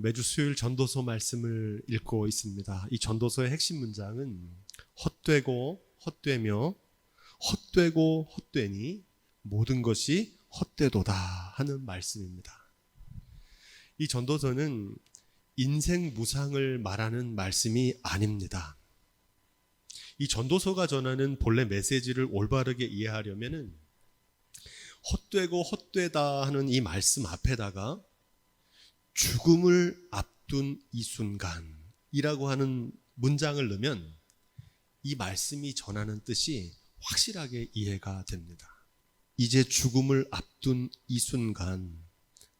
매주 수요일 전도서 말씀을 읽고 있습니다. 이 전도서의 핵심 문장은 헛되고 헛되며 헛되고 헛되니 모든 것이 헛되도다 하는 말씀입니다. 이 전도서는 인생 무상을 말하는 말씀이 아닙니다. 이 전도서가 전하는 본래 메시지를 올바르게 이해하려면은 헛되고 헛되다 하는 이 말씀 앞에다가 죽음을 앞둔 이 순간이라고 하는 문장을 넣으면 이 말씀이 전하는 뜻이 확실하게 이해가 됩니다. 이제 죽음을 앞둔 이 순간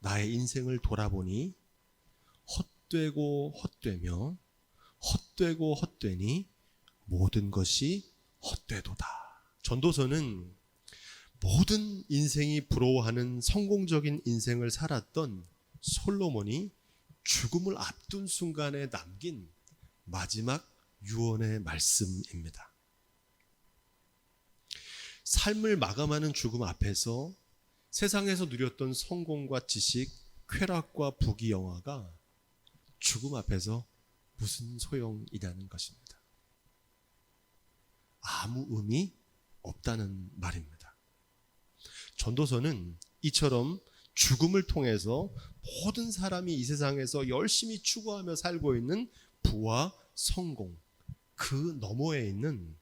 나의 인생을 돌아보니 헛되고 헛되며 헛되고 헛되니 모든 것이 헛되도다. 전도서는 모든 인생이 부러워하는 성공적인 인생을 살았던 솔로몬이 죽음을 앞둔 순간에 남긴 마지막 유언의 말씀입니다. 삶을 마감하는 죽음 앞에서 세상에서 누렸던 성공과 지식, 쾌락과 부귀영화가 죽음 앞에서 무슨 소용이냐는 것입니다. 아무 의미 없다는 말입니다. 전도서는 이처럼 죽음을 통해서 모든 사람이 이 세상에서 열심히 추구하며 살고 있는 부와 성공, 그 너머에 있는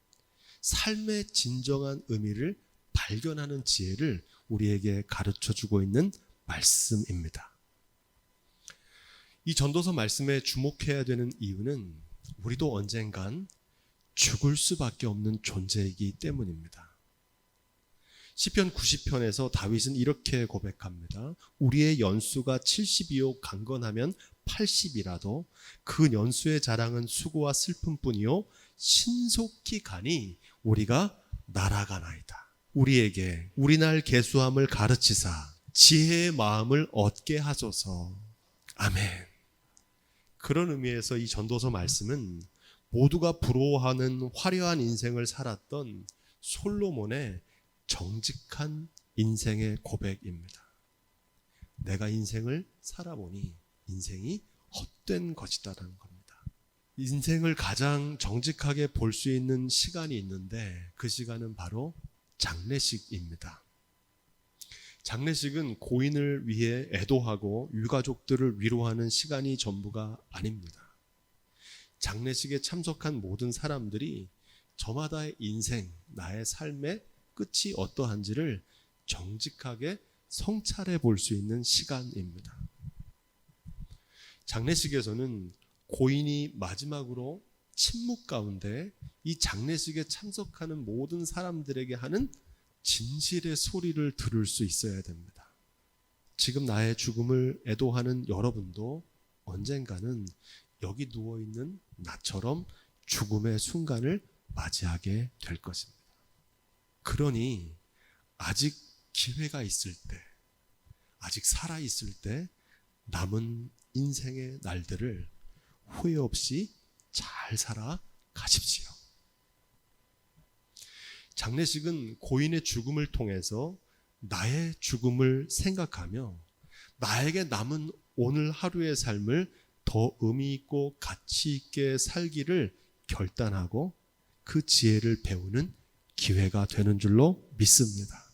삶의 진정한 의미를 발견하는 지혜를 우리에게 가르쳐주고 있는 말씀입니다. 이 전도서 말씀에 주목해야 되는 이유는 우리도 언젠간 죽을 수밖에 없는 존재이기 때문입니다. 시편 90편에서 다윗은 이렇게 고백합니다. 우리의 연수가 70이요 강건하면 80이라도 그 연수의 자랑은 수고와 슬픔뿐이요 신속히 가니 우리가 날아가나이다. 우리에게 우리날 계수함을 가르치사 지혜의 마음을 얻게 하소서. 아멘. 그런 의미에서 이 전도서 말씀은 모두가 부러워하는 화려한 인생을 살았던 솔로몬의 정직한 인생의 고백입니다. 내가 인생을 살아보니 인생이 헛된 것이다라는 겁니다. 인생을 가장 정직하게 볼 수 있는 시간이 있는데 그 시간은 바로 장례식입니다. 장례식은 고인을 위해 애도하고 유가족들을 위로하는 시간이 전부가 아닙니다. 장례식에 참석한 모든 사람들이 저마다의 인생, 나의 삶의 끝이 어떠한지를 정직하게 성찰해 볼 수 있는 시간입니다. 장례식에서는 고인이 마지막으로 침묵 가운데 이 장례식에 참석하는 모든 사람들에게 하는 진실의 소리를 들을 수 있어야 됩니다. 지금 나의 죽음을 애도하는 여러분도 언젠가는 여기 누워있는 나처럼 죽음의 순간을 맞이하게 될 것입니다. 그러니 아직 기회가 있을 때, 아직 살아있을 때 남은 인생의 날들을 후회 없이 잘 살아 가십시오. 장례식은 고인의 죽음을 통해서 나의 죽음을 생각하며 나에게 남은 오늘 하루의 삶을 더 의미 있고 가치 있게 살기를 결단하고 그 지혜를 배우는 기회가 되는 줄로 믿습니다.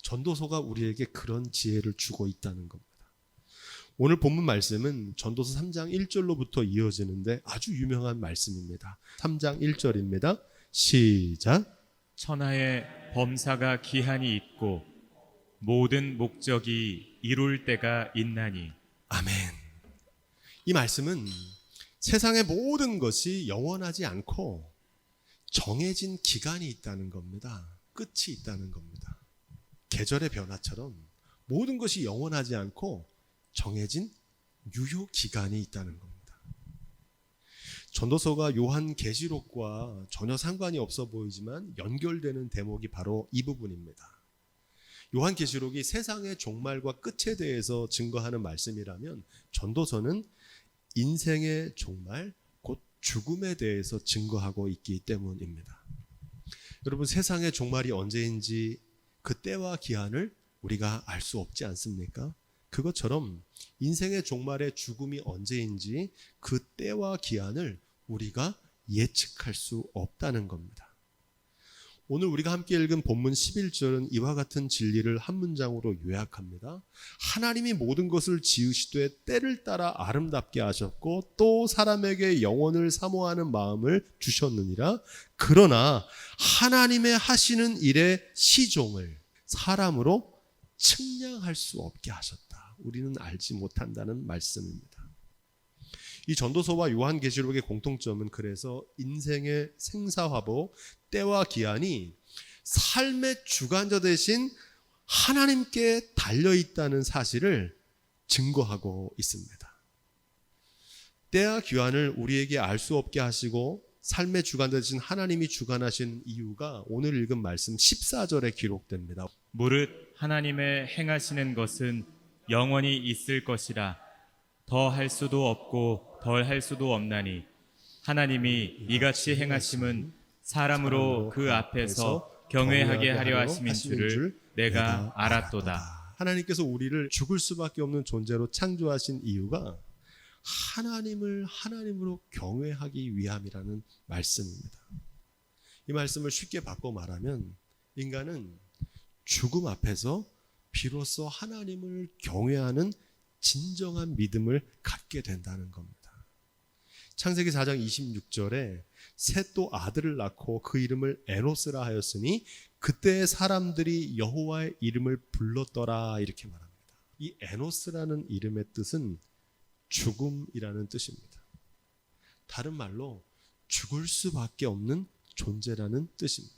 전도서가 우리에게 그런 지혜를 주고 있다는 겁니다. 오늘 본문 말씀은 전도서 3장 1절로부터 이어지는데 아주 유명한 말씀입니다. 3장 1절입니다. 시작. 천하에 범사가 기한이 있고 모든 목적이 이룰 때가 있나니. 아멘. 이 말씀은 세상의 모든 것이 영원하지 않고 정해진 기간이 있다는 겁니다. 끝이 있다는 겁니다. 계절의 변화처럼 모든 것이 영원하지 않고 정해진 유효 기간이 있다는 겁니다. 전도서가 요한계시록과 전혀 상관이 없어 보이지만 연결되는 대목이 바로 이 부분입니다. 요한계시록이 세상의 종말과 끝에 대해서 증거하는 말씀이라면 전도서는 인생의 종말, 곧 죽음에 대해서 증거하고 있기 때문입니다. 여러분, 세상의 종말이 언제인지 그 때와 기한을 우리가 알 수 없지 않습니까? 그것처럼 인생의 종말의 죽음이 언제인지 그 때와 기한을 우리가 예측할 수 없다는 겁니다. 오늘 우리가 함께 읽은 본문 11절은 이와 같은 진리를 한 문장으로 요약합니다. 하나님이 모든 것을 지으시되 때를 따라 아름답게 하셨고 또 사람에게 영원을 사모하는 마음을 주셨느니라. 그러나 하나님의 하시는 일의 시종을 사람으로 측량할 수 없게 하셨다. 우리는 알지 못한다는 말씀입니다. 이 전도서와 요한계시록의 공통점은 그래서 인생의 생사화복, 때와 기한이 삶의 주관자 되신 하나님께 달려있다는 사실을 증거하고 있습니다. 때와 기한을 우리에게 알 수 없게 하시고 삶의 주관자 되신 하나님이 주관하신 이유가 오늘 읽은 말씀 14절에 기록됩니다. 무릇 하나님의 행하시는 것은 영원히 있을 것이라 더 할 수도 없고 덜 할 수도 없나니 하나님이 이같이 행하심은 사람으로 그 앞에서 경외하게 하려 하심인 줄을 내가 알았도다. 하나님께서 우리를 죽을 수밖에 없는 존재로 창조하신 이유가 하나님을 하나님으로 경외하기 위함이라는 말씀입니다. 이 말씀을 쉽게 바꿔 말하면 인간은 죽음 앞에서 비로소 하나님을 경외하는 진정한 믿음을 갖게 된다는 겁니다. 창세기 4장 26절에 셋 또 아들을 낳고 그 이름을 에노스라 하였으니 그때의 사람들이 여호와의 이름을 불렀더라 이렇게 말합니다. 이 에노스라는 이름의 뜻은 죽음이라는 뜻입니다. 다른 말로 죽을 수밖에 없는 존재라는 뜻입니다.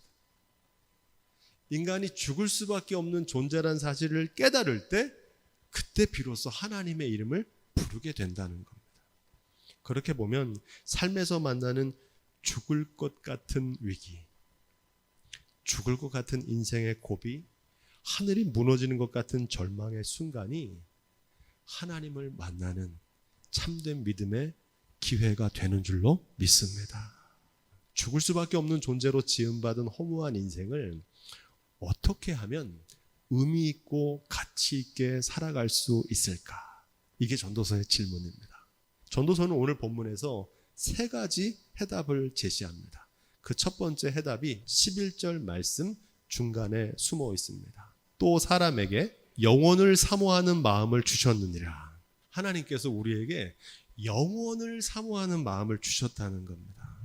인간이 죽을 수밖에 없는 존재라는 사실을 깨달을 때 그때 비로소 하나님의 이름을 부르게 된다는 겁니다. 그렇게 보면 삶에서 만나는 죽을 것 같은 위기, 죽을 것 같은 인생의 고비, 하늘이 무너지는 것 같은 절망의 순간이 하나님을 만나는 참된 믿음의 기회가 되는 줄로 믿습니다. 죽을 수밖에 없는 존재로 지음받은 허무한 인생을 어떻게 하면 의미 있고 가치 있게 살아갈 수 있을까? 이게 전도서의 질문입니다. 전도서는 오늘 본문에서 세 가지 해답을 제시합니다. 그 첫 번째 해답이 11절 말씀 중간에 숨어 있습니다. 또 사람에게 영원을 사모하는 마음을 주셨느니라. 하나님께서 우리에게 영원을 사모하는 마음을 주셨다는 겁니다.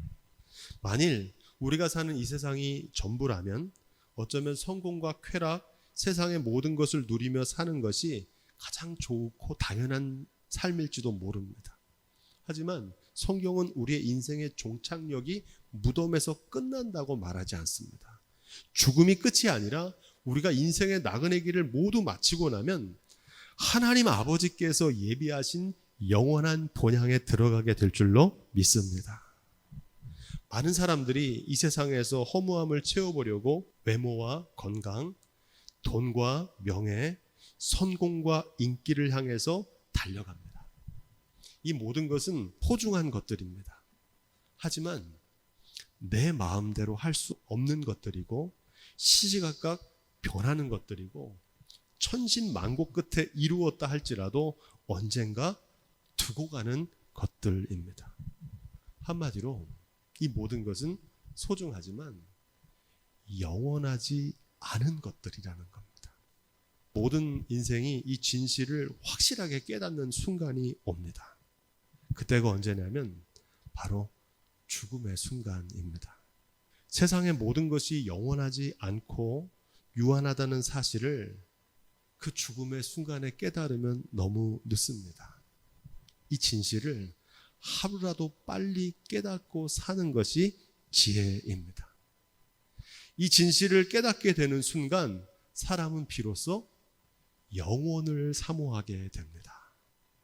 만일 우리가 사는 이 세상이 전부라면 어쩌면 성공과 쾌락, 세상의 모든 것을 누리며 사는 것이 가장 좋고 당연한 삶일지도 모릅니다. 하지만 성경은 우리의 인생의 종착역이 무덤에서 끝난다고 말하지 않습니다. 죽음이 끝이 아니라 우리가 인생의 나그네 길을 모두 마치고 나면 하나님 아버지께서 예비하신 영원한 본향에 들어가게 될 줄로 믿습니다. 많은 사람들이 이 세상에서 허무함을 채워보려고 외모와 건강, 돈과 명예, 성공과 인기를 향해서 달려갑니다. 이 모든 것은 소중한 것들입니다. 하지만 내 마음대로 할 수 없는 것들이고 시시각각 변하는 것들이고 천신만고 끝에 이루었다 할지라도 언젠가 두고 가는 것들입니다. 한마디로 이 모든 것은 소중하지만 영원하지 않은 것들이라는 겁니다. 모든 인생이 이 진실을 확실하게 깨닫는 순간이 옵니다. 그때가 언제냐면 바로 죽음의 순간입니다. 세상의 모든 것이 영원하지 않고 유한하다는 사실을 그 죽음의 순간에 깨달으면 너무 늦습니다. 이 진실을 하루라도 빨리 깨닫고 사는 것이 지혜입니다. 이 진실을 깨닫게 되는 순간 사람은 비로소 영원을 사모하게 됩니다.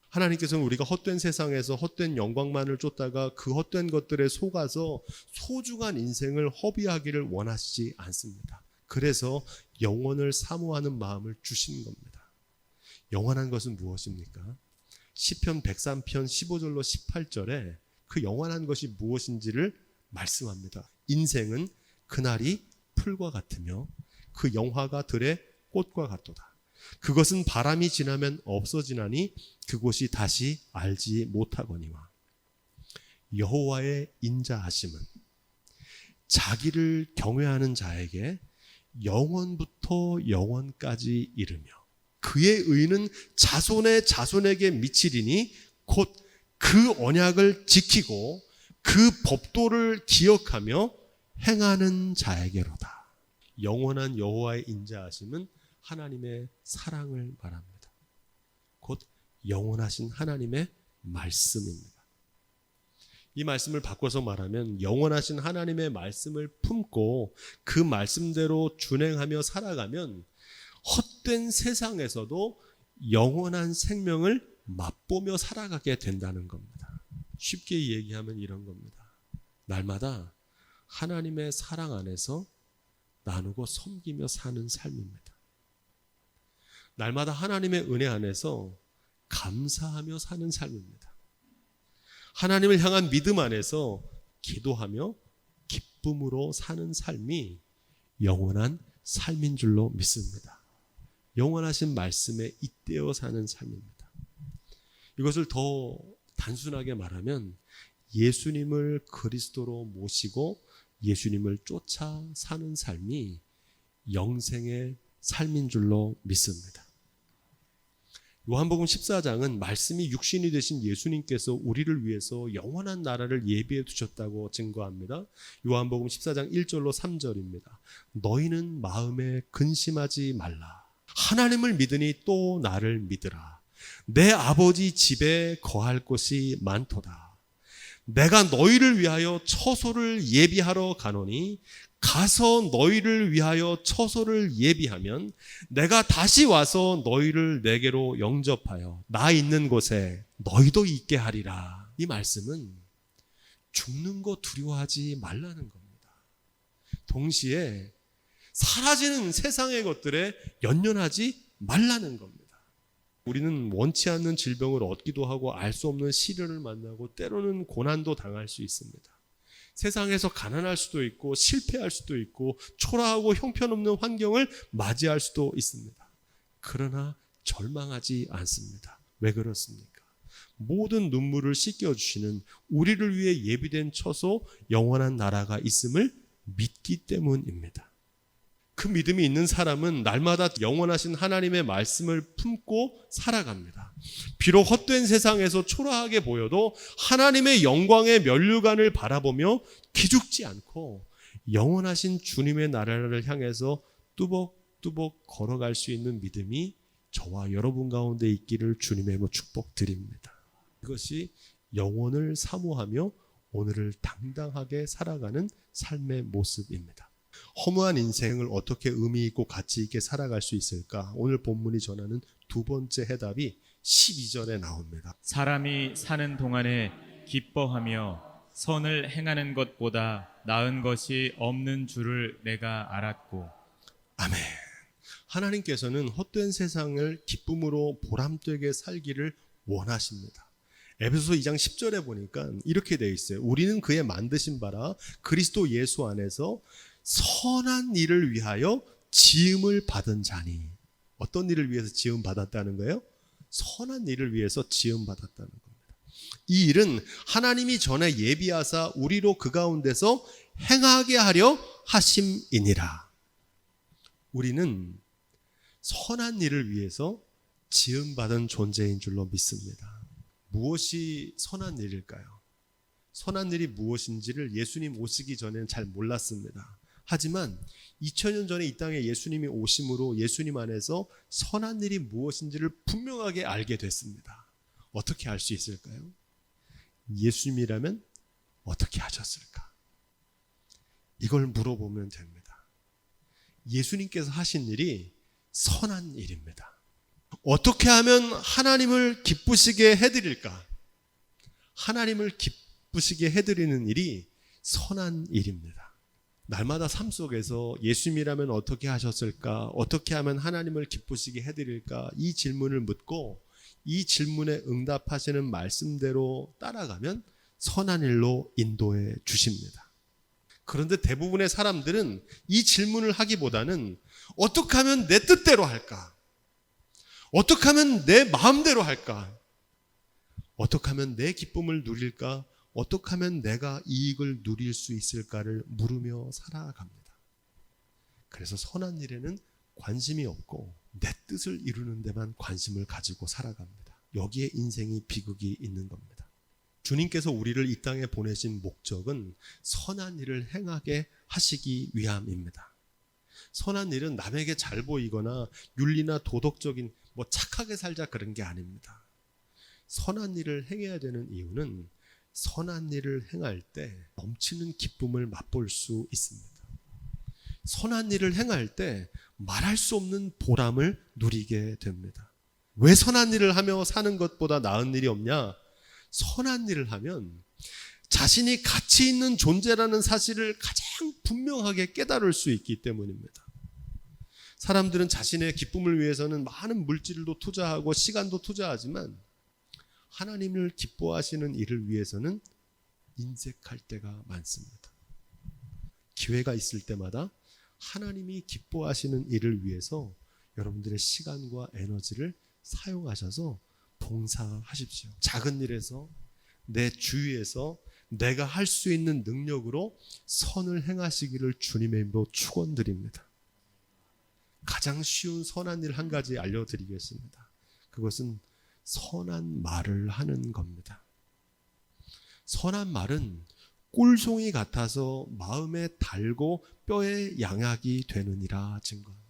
하나님께서는 우리가 헛된 세상에서 헛된 영광만을 쫓다가 그 헛된 것들에 속아서 소중한 인생을 허비하기를 원하시지 않습니다. 그래서 영원을 사모하는 마음을 주신 겁니다. 영원한 것은 무엇입니까? 시편 103편 15절로 18절에 그 영원한 것이 무엇인지를 말씀합니다. 인생은 그날이 풀과 같으며 그 영화가 들의 꽃과 같도다. 그것은 바람이 지나면 없어지나니 그곳이 다시 알지 못하거니와. 여호와의 인자하심은 자기를 경외하는 자에게 영원부터 영원까지 이르며 그의 의는 자손의 자손에게 미치리니 곧 그 언약을 지키고 그 법도를 기억하며 행하는 자에게로다. 영원한 여호와의 인자하심은 하나님의 사랑을 말합니다. 곧 영원하신 하나님의 말씀입니다. 이 말씀을 바꿔서 말하면 영원하신 하나님의 말씀을 품고 그 말씀대로 준행하며 살아가면 헛된 세상에서도 영원한 생명을 맛보며 살아가게 된다는 겁니다. 쉽게 얘기하면 이런 겁니다. 날마다 하나님의 사랑 안에서 나누고 섬기며 사는 삶입니다. 날마다 하나님의 은혜 안에서 감사하며 사는 삶입니다. 하나님을 향한 믿음 안에서 기도하며 기쁨으로 사는 삶이 영원한 삶인 줄로 믿습니다. 영원하신 말씀에 잇대어 사는 삶입니다. 이것을 더 단순하게 말하면 예수님을 그리스도로 모시고 예수님을 쫓아 사는 삶이 영생의 삶인 줄로 믿습니다. 요한복음 14장은 말씀이 육신이 되신 예수님께서 우리를 위해서 영원한 나라를 예비해 두셨다고 증거합니다. 요한복음 14장 1절로 3절입니다. 너희는 마음에 근심하지 말라. 하나님을 믿으니 또 나를 믿으라. 내 아버지 집에 거할 곳이 많도다. 내가 너희를 위하여 처소를 예비하러 가노니 가서 너희를 위하여 처소를 예비하면 내가 다시 와서 너희를 내게로 영접하여 나 있는 곳에 너희도 있게 하리라. 이 말씀은 죽는 거 두려워하지 말라는 겁니다. 동시에 사라지는 세상의 것들에 연연하지 말라는 겁니다. 우리는 원치 않는 질병을 얻기도 하고 알 수 없는 시련을 만나고 때로는 고난도 당할 수 있습니다. 세상에서 가난할 수도 있고 실패할 수도 있고 초라하고 형편없는 환경을 맞이할 수도 있습니다. 그러나 절망하지 않습니다. 왜 그렇습니까? 모든 눈물을 씻겨주시는 우리를 위해 예비된 처소 영원한 나라가 있음을 믿기 때문입니다. 그 믿음이 있는 사람은 날마다 영원하신 하나님의 말씀을 품고 살아갑니다. 비록 헛된 세상에서 초라하게 보여도 하나님의 영광의 면류관을 바라보며 기죽지 않고 영원하신 주님의 나라를 향해서 뚜벅뚜벅 걸어갈 수 있는 믿음이 저와 여러분 가운데 있기를 주님의 이름으로 축복드립니다. 이것이 영원을 사모하며 오늘을 당당하게 살아가는 삶의 모습입니다. 허무한 인생을 어떻게 의미 있고 가치 있게 살아갈 수 있을까? 오늘 본문이 전하는 두 번째 해답이 12절에 나옵니다. 사람이 사는 동안에 기뻐하며 선을 행하는 것보다 나은 것이 없는 줄을 내가 알았고. 아멘. 하나님께서는 헛된 세상을 기쁨으로 보람되게 살기를 원하십니다. 에베소서 2장 10절에 보니까 이렇게 되어 있어요. 우리는 그의 만드신 바라 그리스도 예수 안에서 선한 일을 위하여 지음을 받은 자니. 어떤 일을 위해서 지음 받았다는 거예요? 선한 일을 위해서 지음 받았다는 겁니다. 이 일은 하나님이 전에 예비하사 우리로 그 가운데서 행하게 하려 하심이니라. 우리는 선한 일을 위해서 지음 받은 존재인 줄로 믿습니다. 무엇이 선한 일일까요? 선한 일이 무엇인지를 예수님 오시기 전에는 잘 몰랐습니다. 하지만 2000년 전에 이 땅에 예수님이 오심으로 예수님 안에서 선한 일이 무엇인지를 분명하게 알게 됐습니다. 어떻게 알 수 있을까요? 예수님이라면 어떻게 하셨을까? 이걸 물어보면 됩니다. 예수님께서 하신 일이 선한 일입니다. 어떻게 하면 하나님을 기쁘시게 해드릴까? 하나님을 기쁘시게 해드리는 일이 선한 일입니다. 날마다 삶 속에서 예수님이라면 어떻게 하셨을까? 어떻게 하면 하나님을 기쁘시게 해드릴까? 이 질문을 묻고 이 질문에 응답하시는 말씀대로 따라가면 선한 일로 인도해 주십니다. 그런데 대부분의 사람들은 이 질문을 하기보다는 어떻게 하면 내 뜻대로 할까? 어떻게 하면 내 마음대로 할까? 어떻게 하면 내 기쁨을 누릴까? 어떻게 하면 내가 이익을 누릴 수 있을까를 물으며 살아갑니다. 그래서 선한 일에는 관심이 없고 내 뜻을 이루는 데만 관심을 가지고 살아갑니다. 여기에 인생이 비극이 있는 겁니다. 주님께서 우리를 이 땅에 보내신 목적은 선한 일을 행하게 하시기 위함입니다. 선한 일은 남에게 잘 보이거나 윤리나 도덕적인 착하게 살자 그런 게 아닙니다. 선한 일을 행해야 되는 이유는 선한 일을 행할 때 넘치는 기쁨을 맛볼 수 있습니다. 선한 일을 행할 때 말할 수 없는 보람을 누리게 됩니다. 왜 선한 일을 하며 사는 것보다 나은 일이 없냐? 선한 일을 하면 자신이 가치 있는 존재라는 사실을 가장 분명하게 깨달을 수 있기 때문입니다. 사람들은 자신의 기쁨을 위해서는 많은 물질도 투자하고 시간도 투자하지만 하나님을 기뻐하시는 일을 위해서는 인색할 때가 많습니다. 기회가 있을 때마다 하나님이 기뻐하시는 일을 위해서 여러분들의 시간과 에너지를 사용하셔서 봉사하십시오. 작은 일에서 내 주위에서 내가 할 수 있는 능력으로 선을 행하시기를 주님의 이름으로 축원드립니다. 가장 쉬운 선한 일 한 가지 알려드리겠습니다. 그것은 선한 말을 하는 겁니다. 선한 말은 꿀송이 같아서 마음에 달고 뼈에 양약이 되느니라 증거합니다.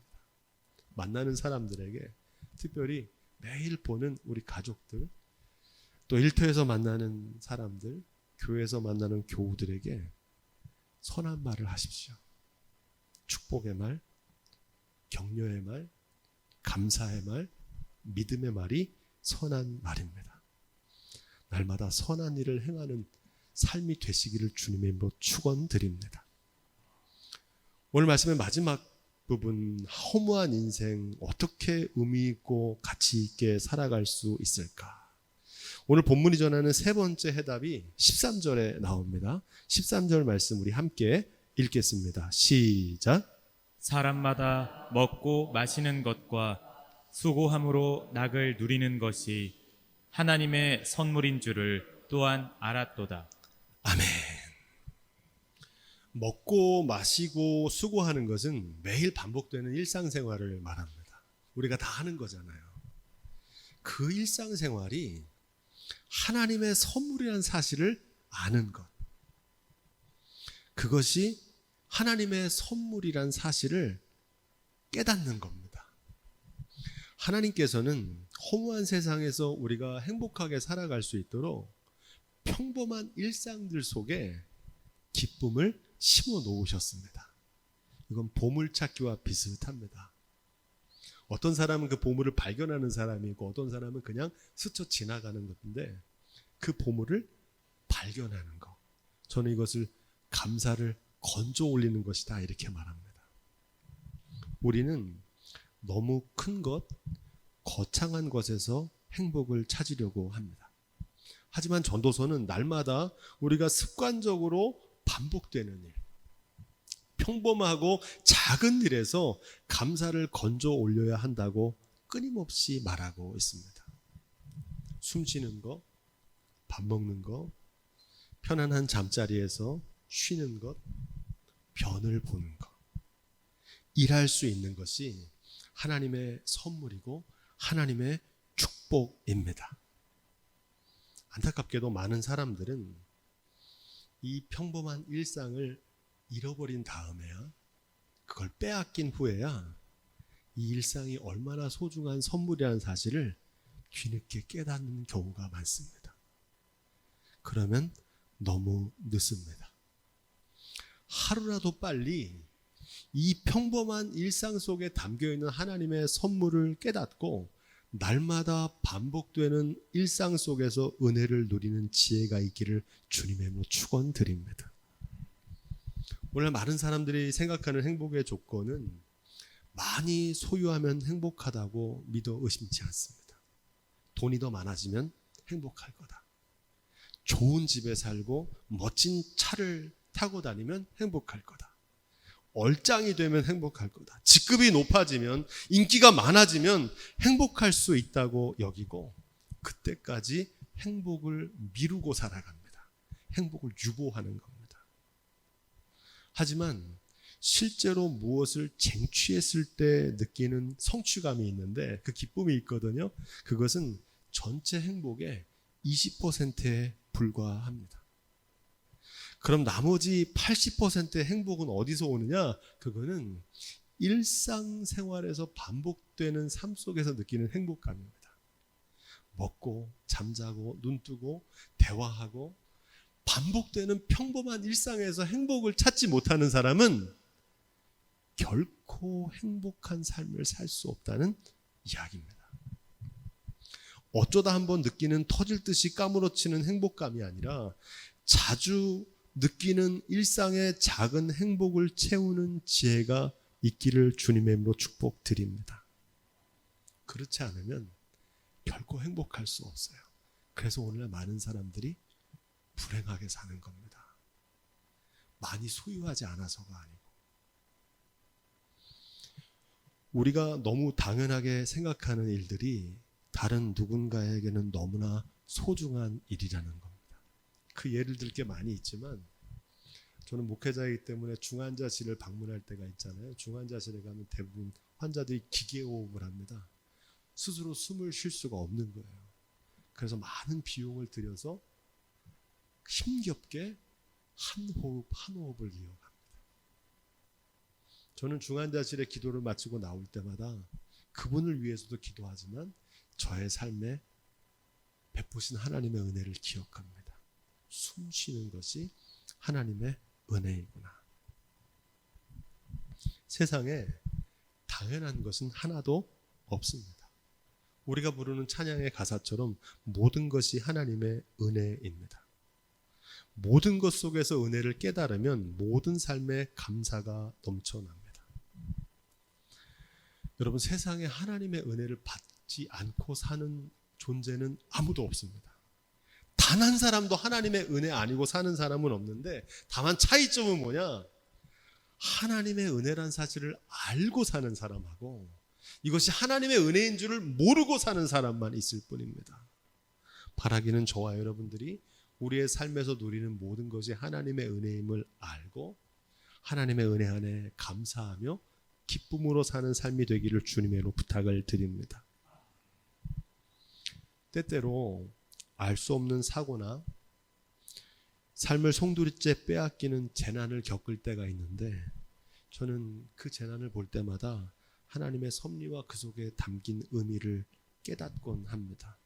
만나는 사람들에게, 특별히 매일 보는 우리 가족들, 또 일터에서 만나는 사람들, 교회에서 만나는 교우들에게 선한 말을 하십시오. 축복의 말, 격려의 말, 감사의 말, 믿음의 말이 선한 말입니다. 날마다 선한 일을 행하는 삶이 되시기를 주님의 이름으로 축원드립니다. 오늘 말씀의 마지막 부분, 허무한 인생 어떻게 의미 있고 가치 있게 살아갈 수 있을까? 오늘 본문이 전하는 세 번째 해답이 13절에 나옵니다. 13절 말씀 우리 함께 읽겠습니다. 시작. 사람마다 먹고 마시는 것과 수고함으로 낙을 누리는 것이 하나님의 선물인 줄을 또한 알았도다. 아멘. 먹고 마시고 수고하는 것은 매일 반복되는 일상생활을 말합니다. 우리가 다 하는 거잖아요. 그 일상생활이 하나님의 선물이라는 사실을 아는 것, 그것이 하나님의 선물이란 사실을 깨닫는 겁니다. 하나님께서는 허무한 세상에서 우리가 행복하게 살아갈 수 있도록 평범한 일상들 속에 기쁨을 심어 놓으셨습니다. 이건 보물찾기와 비슷합니다. 어떤 사람은 그 보물을 발견하는 사람이고 어떤 사람은 그냥 스쳐 지나가는 것인데 그 보물을 발견하는 것, 저는 이것을 감사를 건져 올리는 것이다 이렇게 말합니다. 우리는 너무 큰 것, 거창한 것에서 행복을 찾으려고 합니다. 하지만 전도서는 날마다 우리가 습관적으로 반복되는 일, 평범하고 작은 일에서 감사를 건져 올려야 한다고 끊임없이 말하고 있습니다. 숨 쉬는 거, 밥 먹는 거, 편안한 잠자리에서 쉬는 것, 변을 보는 것, 일할 수 있는 것이 하나님의 선물이고 하나님의 축복입니다. 안타깝게도 많은 사람들은 이 평범한 일상을 잃어버린 다음에야, 그걸 빼앗긴 후에야 이 일상이 얼마나 소중한 선물이라는 사실을 뒤늦게 깨닫는 경우가 많습니다. 그러면 너무 늦습니다. 하루라도 빨리 이 평범한 일상 속에 담겨있는 하나님의 선물을 깨닫고 날마다 반복되는 일상 속에서 은혜를 누리는 지혜가 있기를 주님의 이름으로 축원드립니다. 오늘 많은 사람들이 생각하는 행복의 조건은 많이 소유하면 행복하다고 믿어 의심치 않습니다. 돈이 더 많아지면 행복할 거다. 좋은 집에 살고 멋진 차를 타고 다니면 행복할 거다. 얼짱이 되면 행복할 거다. 직급이 높아지면, 인기가 많아지면 행복할 수 있다고 여기고, 그때까지 행복을 미루고 살아갑니다. 행복을 유보하는 겁니다. 하지만 실제로 무엇을 쟁취했을 때 느끼는 성취감이 있는데, 그 기쁨이 있거든요. 그것은 전체 행복의 20%에 불과합니다. 그럼 나머지 80%의 행복은 어디서 오느냐? 그거는 일상생활에서 반복되는 삶 속에서 느끼는 행복감입니다. 먹고 잠자고 눈뜨고 대화하고 반복되는 평범한 일상에서 행복을 찾지 못하는 사람은 결코 행복한 삶을 살 수 없다는 이야기입니다. 어쩌다 한번 느끼는 터질 듯이 까무러치는 행복감이 아니라 자주 느끼는 일상의 작은 행복을 채우는 지혜가 있기를 주님의 이름으로 축복드립니다. 그렇지 않으면 결코 행복할 수 없어요. 그래서 오늘날 많은 사람들이 불행하게 사는 겁니다. 많이 소유하지 않아서가 아니고, 우리가 너무 당연하게 생각하는 일들이 다른 누군가에게는 너무나 소중한 일이라는 겁니다. 그 예를 들 게 많이 있지만, 저는 목회자이기 때문에 중환자실을 방문할 때가 있잖아요. 중환자실에 가면 대부분 환자들이 기계호흡을 합니다. 스스로 숨을 쉴 수가 없는 거예요. 그래서 많은 비용을 들여서 힘겹게 한 호흡 한 호흡을 이어갑니다. 저는 중환자실에 기도를 마치고 나올 때마다 그분을 위해서도 기도하지만 저의 삶에 베푸신 하나님의 은혜를 기억합니다. 숨 쉬는 것이 하나님의 은혜이구나. 세상에 당연한 것은 하나도 없습니다. 우리가 부르는 찬양의 가사처럼 모든 것이 하나님의 은혜입니다. 모든 것 속에서 은혜를 깨달으면 모든 삶에 감사가 넘쳐납니다. 여러분, 세상에 하나님의 은혜를 받지 않고 사는 존재는 아무도 없습니다. 단 한 사람도 하나님의 은혜 아니고 사는 사람은 없는데, 다만 차이점은 뭐냐? 하나님의 은혜란 사실을 알고 사는 사람하고 이것이 하나님의 은혜인 줄을 모르고 사는 사람만 있을 뿐입니다. 바라기는 저와 여러분들이 우리의 삶에서 누리는 모든 것이 하나님의 은혜임을 알고 하나님의 은혜 안에 감사하며 기쁨으로 사는 삶이 되기를 주님으로 부탁을 드립니다. 때때로 알 수 없는 사고나 삶을 송두리째 빼앗기는 재난을 겪을 때가 있는데, 저는 그 재난을 볼 때마다 하나님의 섭리와 그 속에 담긴 의미를 깨닫곤 합니다.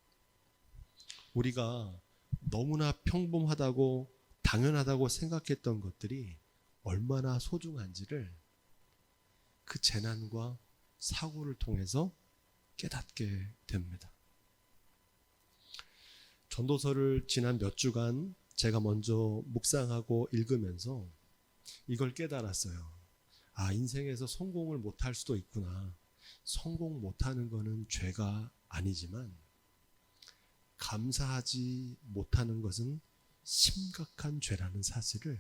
우리가 너무나 평범하다고 당연하다고 생각했던 것들이 얼마나 소중한지를 그 재난과 사고를 통해서 깨닫게 됩니다. 전도서를 지난 몇 주간 제가 먼저 묵상하고 읽으면서 이걸 깨달았어요. 아, 인생에서 성공을 못할 수도 있구나. 성공 못하는 거는 죄가 아니지만 감사하지 못하는 것은 심각한 죄라는 사실을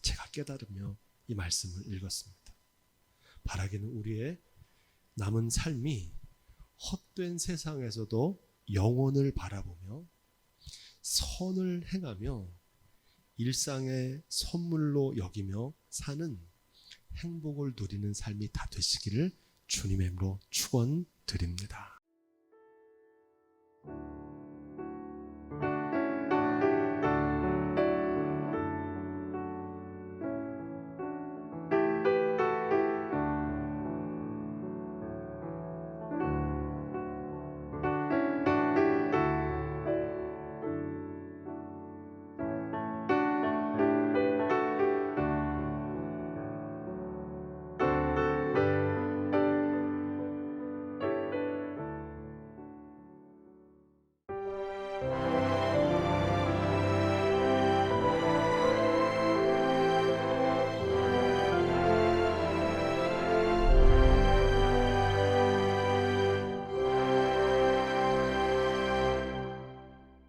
제가 깨달으며 이 말씀을 읽었습니다. 바라기는 우리의 남은 삶이 헛된 세상에서도 영혼을 바라보며 선을 행하며 일상의 선물로 여기며 사는 행복을 누리는 삶이 다 되시기를 주님의 이름으로 축원드립니다.